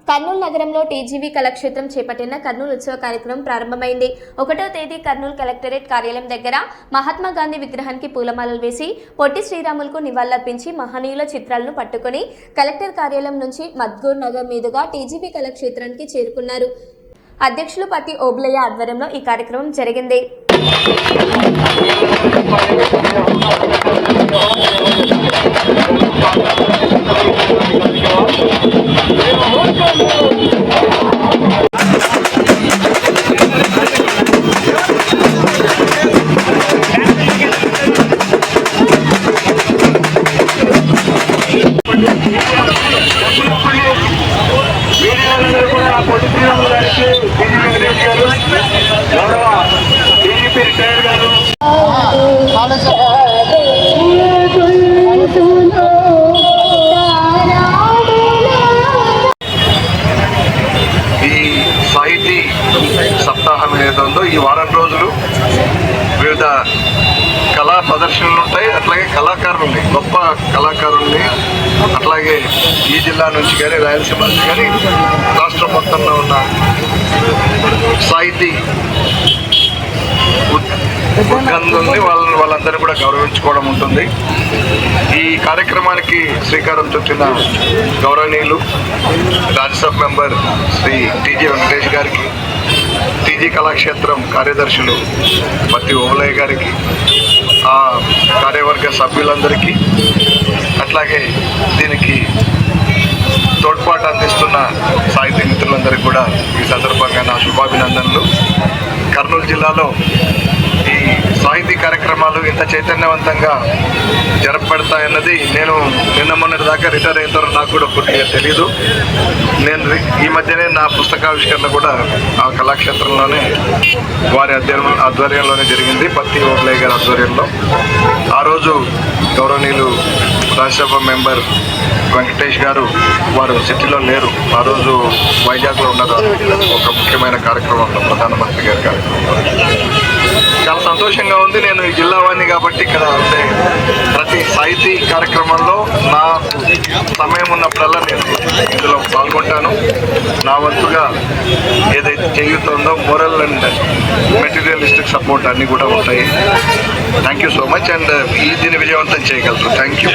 కర్నూలు నగరంలో టీజీవీ కళాక్షేత్రం చేపట్టిన కర్నూలు ఉత్సవ కార్యక్రమం ప్రారంభమైంది. 1వ తేదీ కర్నూలు కలెక్టరేట్ కార్యాలయం దగ్గర మహాత్మా గాంధీ విగ్రహానికి పూలమాలలు వేసి పొట్టి శ్రీరాములకు నివాళులర్పించి మహనీయుల చిత్రాలను పట్టుకుని కలెక్టర్ కార్యాలయం నుంచి మద్గూర్ నగర్ మీదుగా టీజీవీ కళాక్షేత్రానికి చేరుకున్నారు. అధ్యక్షులు పత్తి ఓబులయ్య ఆధ్వర్యంలో ఈ కార్యక్రమం జరిగింది. సప్తాహం ఏదైతే ఉందో ఈ వారం రోజులు వివిధ కళా ప్రదర్శనలు ఉంటాయి. అట్లాగే కళాకారుల్ని, గొప్ప కళాకారుల్ని, అట్లాగే ఈ జిల్లా నుంచి కానీ రాయలసీమ నుంచి కానీ రాష్ట్రం మొత్తంలో ఉన్న సాహితీ ఉద్గంధుల్ని వాళ్ళందరినీ కూడా గౌరవించుకోవడం ఉంటుంది. ఈ కార్యక్రమానికి శ్రీకారం చుట్టిన గౌరవనీయులు రాజ్యసభ మెంబర్ శ్రీ టీజీ వెంకటేష్ గారికి, టీజీ కళాక్షేత్రం కార్యదర్శులు పత్తి ఓబులయ్య గారికి, ఆ కార్యవర్గ సభ్యులందరికీ, అట్లాగే దీనికి తోడ్పాటు అందిస్తున్న సాహితీ మిత్రులందరికీ కూడా ఈ సందర్భంగా నా శుభాభినందనలు. కర్నూలు జిల్లాలో ఈ సాహితీ కార్యక్రమాలు ఇంత చైతన్యవంతంగా జరపబడతాయన్నది నేను నిన్న మొన్నటి దాకా రిటైర్ అయిన తర్వాత నాకు కూడా పూర్తిగా తెలీదు. నేను ఈ మధ్యనే నా పుస్తకావిష్కరణ కూడా ఆ కళాక్షేత్రంలోనే వారి ఆధ్వర్యంలోనే జరిగింది, పత్తి ఓబులయ్య గారి ఆధ్వర్యంలో. ఆ రోజు గౌరవనీయులు రాజ్యసభ మెంబర్ వెంకటేష్ గారు వారు సిటీలో లేరు, ఆ రోజు వైజాగ్లో ఉన్నారు ఒక ముఖ్యమైన కార్యక్రమంలో, ప్రధానమంత్రి గారి కార్యక్రమంలో. చాలా సంతోషంగా ఉంది. నేను ఈ జిల్లా వాడిని కాబట్టి ఇక్కడ ఉండే ప్రతి సాహితీ కార్యక్రమంలో నా సమయం ఉన్నప్పుడల్లా నేను ఇందులో పాల్గొంటాను. నా వంతుగా ఏదైతే చేయుతుందో మోరల్ అండ్ మెటీరియలిస్టిక్ సపోర్ట్ అన్నీ కూడా ఉంటాయి. Thank you so much. And దీన్ని విజయవంతం చేయగలరు. Thank you.